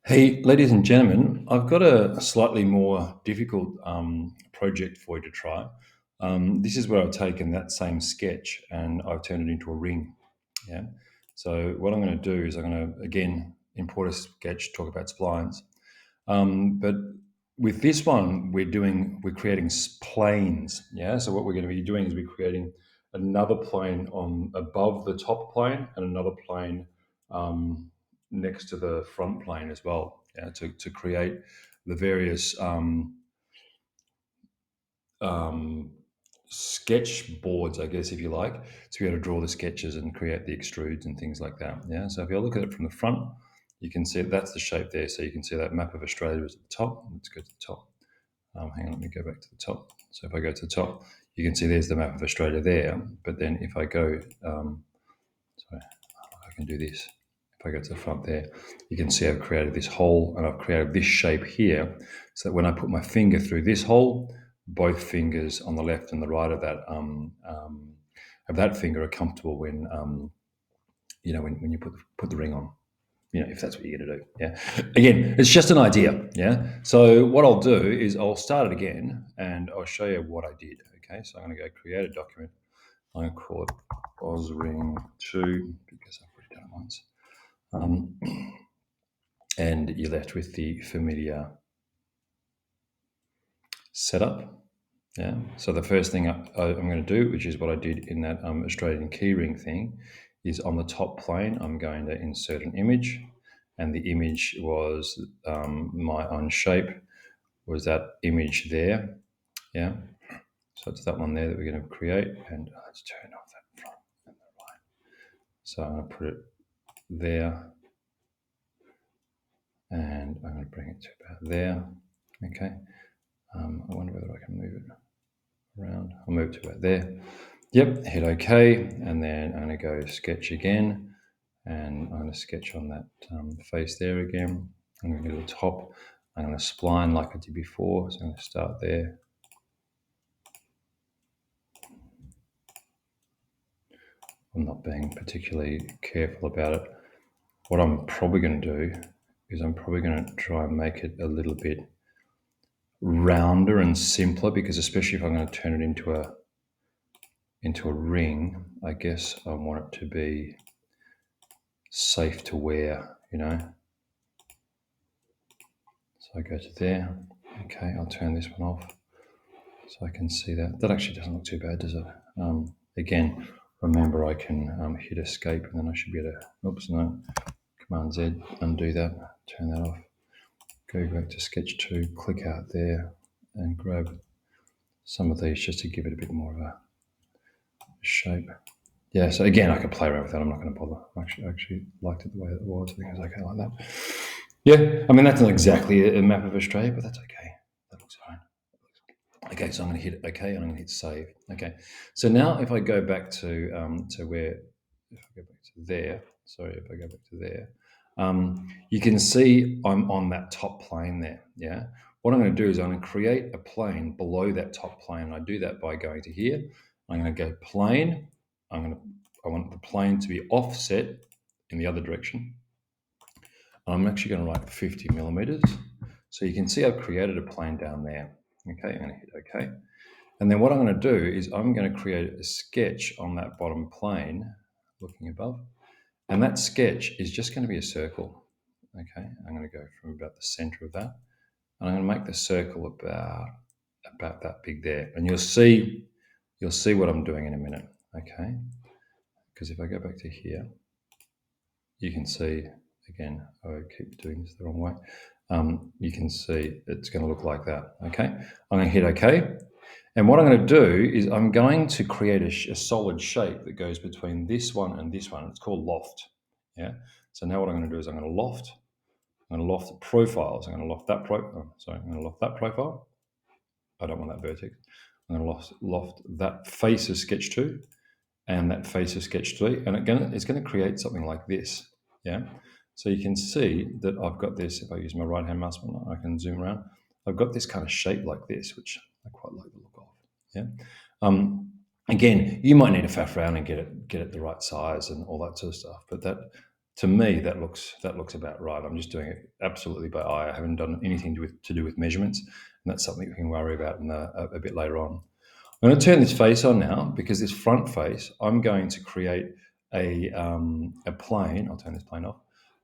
Hey, ladies and gentlemen, I've got a slightly more difficult project for you to try. This is where I've taken that same sketch and I've turned it into a ring. Yeah. So what I'm going to do is I'm going to again import a sketch, talk about splines. But with this one, we're creating planes. Yeah. So what we're going to be doing is we're creating another plane on above the top plane and another plane um, next to the front plane as well. Yeah. To create the various um, sketch boards, I guess, if you like, to be able to draw the sketches and create the extrudes and things like that. Yeah. So if you look at it from the front, you can see that's the shape there. So you can see that map of Australia is at the top. Let's go to the top. Hang on, let me go back to the top. So if I go to the top, you can see there's the map of Australia there. But then if I go, sorry, I can do this. If I go to the front there, you can see I've created this hole and I've created this shape here so that when I put my finger through this hole, both fingers on the left and the right of that finger are comfortable when when you put the ring on. If that's what you're going to do. Yeah. Again, it's just an idea. Yeah. So what I'll do is I'll start it again and I'll show you what I did. Okay. So I'm going to go create a document. I'm going to call it OzRing2 because I've already done it once. And you're left with the familiar setup. Yeah. So the first thing I'm going to do, which is what I did in that Australian keyring thing, is on the top plane, I'm going to insert an image. And the image was my Onshape was that image there. Yeah. So it's that one there that we're going to create. And let's turn off that front and the right. So I'm going to put it there. And I'm going to bring it to about there. Okay. I wonder whether I can move it around. I'll move it to about there. Yep, hit OK, and then I'm going to go sketch again, and I'm going to sketch on that face there again. I'm going to go to the top. I'm going to spline like I did before, so I'm going to start there. I'm not being particularly careful about it. What I'm probably going to do is I'm probably going to try and make it a little bit rounder and simpler, because especially if I'm going to turn it into a ring, I guess I want it to be safe to wear, So I go to there. Okay, I'll turn this one off so I can see that. That actually doesn't look too bad, does it? Again, remember I can hit escape and then I should be able to, oops, no, Command Z, undo that, turn that off. Go back to sketch 2, click out there and grab some of these just to give it a bit more of a shape. Yeah, so again, I can play around with that. I'm not going to bother. I actually liked it the way it was. I think it was okay like that. Yeah, I mean, that's not exactly a map of Australia, but that's okay. That looks fine. Okay, so I'm going to hit OK and I'm going to hit save. Okay, so now if I go back to where, if I go back to there, sorry, if I go back to there, you can see I'm on that top plane there. Yeah, what I'm going to do is I'm going to create a plane below that top plane. I do that by going to here. I'm going to go plane. I want the plane to be offset in the other direction. I'm actually going to write 50 millimeters. So you can see I've created a plane down there. Okay, I'm going to hit OK. And then what I'm going to do is I'm going to create a sketch on that bottom plane, looking above. And that sketch is just going to be a circle. Okay, I'm going to go from about the center of that. And I'm going to make the circle about that big there. And you'll see what I'm doing in a minute. Okay, because if I go back to here, you can see, again, I keep doing this the wrong way. You can see it's going to look like that. Okay, I'm going to hit OK. And what I'm going to do is I'm going to create a solid shape that goes between this one and this one. It's called loft. Yeah. So now what I'm going to do is I'm going to loft. I'm going to loft the profiles. I'm going to loft that I'm going to loft that profile. I don't want that vertex. I'm going to loft that face of sketch 2 and that face of sketch 3. And again, it's going to create something like this. Yeah. So you can see that I've got this. If I use my right hand mouse button, I can zoom around. I've got this kind of shape like this, which I quite like the look of. Yeah. Again, you might need to faff around and get it the right size and all that sort of stuff. But to me, that looks about right. I'm just doing it absolutely by eye. I haven't done anything to do with measurements, and that's something we can worry about a bit later on. I'm going to turn this face on now because this front face, I'm going to create a plane. I'll turn this plane off.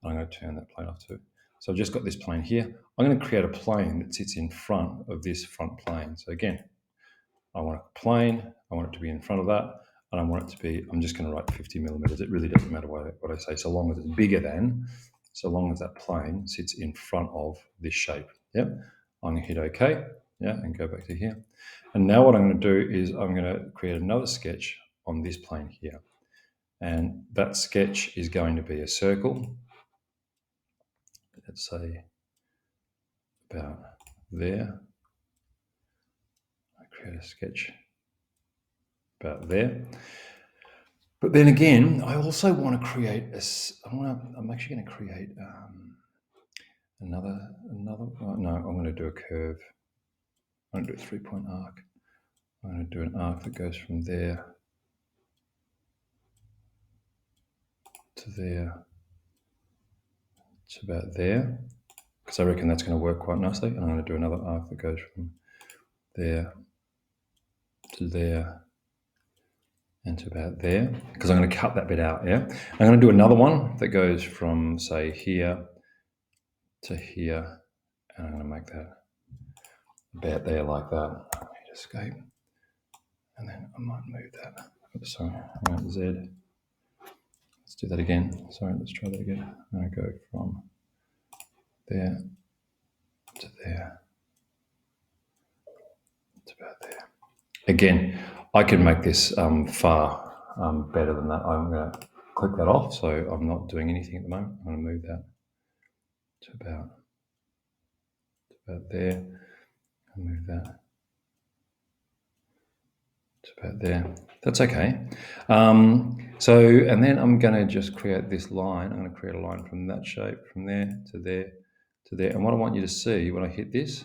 I'm going to turn that plane off too. So I've just got this plane here. I'm going to create a plane that sits in front of this front plane. So again, I want a plane. I want it to be in front of that. And I want it to be, I'm just going to write 50 millimeters. It really doesn't matter what I say, so long as it's bigger than, so long as that plane sits in front of this shape. Yep. I'm going to hit OK. Yeah, and go back to here. And now what I'm going to do is I'm going to create another sketch on this plane here. And that sketch is going to be a circle. Let's say about there. I create a sketch about there. But then again, I also want to create I'm actually going to create another. No, I'm going to do a curve. I'm going to do a 3-point arc. I'm going to do an arc that goes from there to there to about there, because I reckon that's going to work quite nicely. And I'm going to do another arc that goes from there to there and to about there, because I'm going to cut that bit out. Yeah, I'm going to do another one that goes from, say, here to here, and I'm going to make that about there like that. I hit escape, and then I might move that. Oops, sorry, I'm going to Z. Let's do that again. Sorry, let's try that again. I'm going to go from there to there to about there. Again, I can make this far better than that. I'm going to click that off, so I'm not doing anything at the moment. I'm going to move that to about there, and move that to about there. That's okay. And then I'm going to just create this line. I'm going to create a line from that shape, from there to there to there. And what I want you to see when I hit this,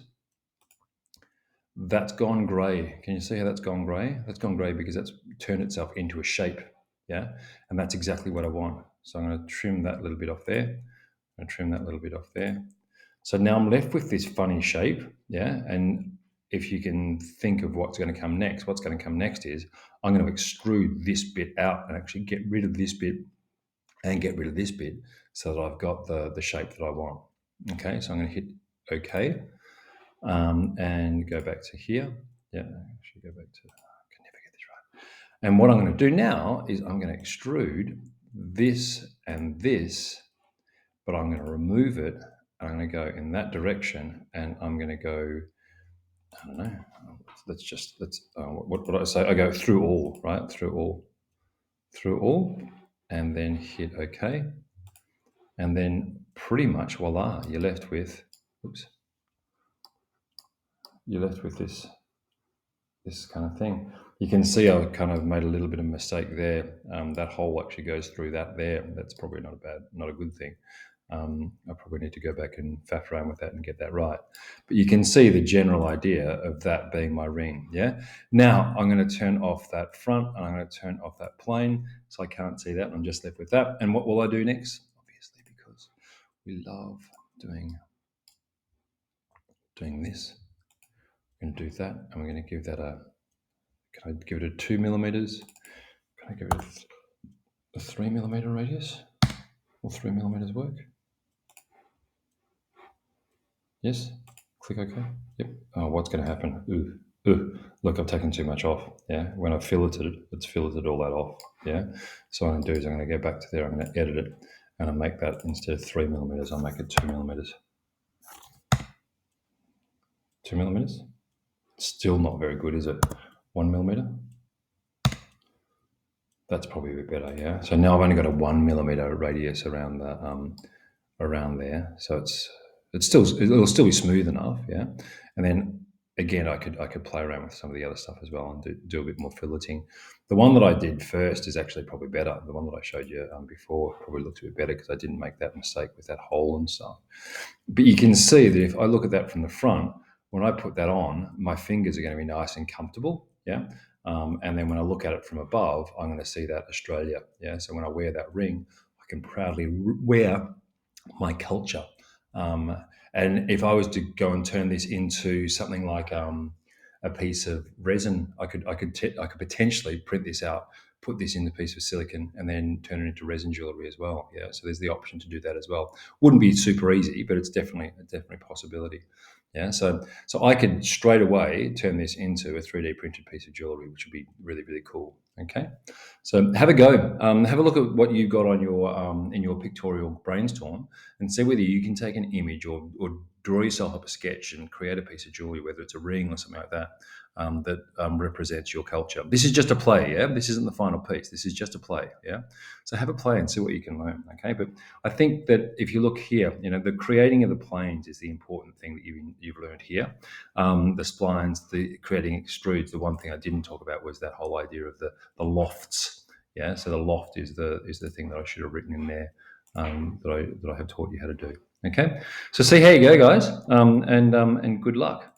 that's gone grey. Can you see how that's gone grey? That's gone grey because that's turned itself into a shape. Yeah, and that's exactly what I want. So I'm going to trim that little bit off there. I'm going to trim that little bit off there. So now I'm left with this funny shape. Yeah, and if you can think of what's going to come next, what's going to come next is I'm going to extrude this bit out and actually get rid of this bit and get rid of this bit so that I've got the shape that I want. Okay, so I'm going to hit OK and go back to here. Yeah, actually go back to, I can never get this right. And what I'm going to do now is I'm going to extrude this and this, but I'm going to remove it. I'm going to go in that direction, and I'm going to go, I don't know, what would I say? I go through all, right? Through all, and then hit OK. And then pretty much, voila, you're left with, this kind of thing. You can see I kind of made a little bit of mistake there. That hole actually goes through that there. That's probably not a good thing. I probably need to go back and faff around with that and get that right. But you can see the general idea of that being my ring, yeah? Now, I'm going to turn off that front, and I'm going to turn off that plane, so I can't see that, and I'm just left with that. And what will I do next? Obviously, because we love doing this. I'm going to do that, and we're going to give that can I give it a 2 millimeters? Can I give it a 3 millimeter radius? Will 3 millimeters work? Yes. Click OK. Yep. Oh, what's going to happen? Ooh. Look, I've taken too much off. Yeah. When I filleted it, it's filleted all that off. Yeah. So what I'm going to do is I'm going to go back to there. I'm going to edit it, and I'll make that, instead of 3 millimeters, I'll make it 2 millimeters. 2 millimeters. Still not very good, is it? 1 millimeter. That's probably a bit better. Yeah. So now I've only got a 1 millimeter radius around the around there. So it'll still be smooth enough. Yeah. And then again, I could play around with some of the other stuff as well and do a bit more filleting. The one that I did first is actually probably better. The one that I showed you before probably looks a bit better because I didn't make that mistake with that hole and stuff. But you can see that if I look at that from the front, when I put that on, my fingers are going to be nice and comfortable. Yeah. And then when I look at it from above, I'm going to see that Australia. Yeah. So when I wear that ring, I can proudly wear my culture. And if I was to go and turn this into something like a piece of resin, I could potentially print this out, put this in a piece of silicon, and then turn it into resin jewelry as well. Yeah, so there's the option to do that as well. Wouldn't be super easy, but it's definitely a possibility. Yeah, so I could straight away turn this into a 3D printed piece of jewelry, which would be really, really cool. Okay, so have a go. Have a look at what you've got on your in your pictorial brainstorm, and see whether you can take an image or draw yourself up a sketch and create a piece of jewelry, whether it's a ring or something like that, that represents your culture. This is just a play, yeah? This isn't the final piece. This is just a play, yeah? So have a play and see what you can learn, okay? But I think that if you look here, the creating of the planes is the important thing that you've learned here. The splines, the creating extrudes, the one thing I didn't talk about was that whole idea of the lofts, yeah? So the loft is the thing that I should have written in there, that I have taught you how to do. Okay, so see how you go, guys, and good luck.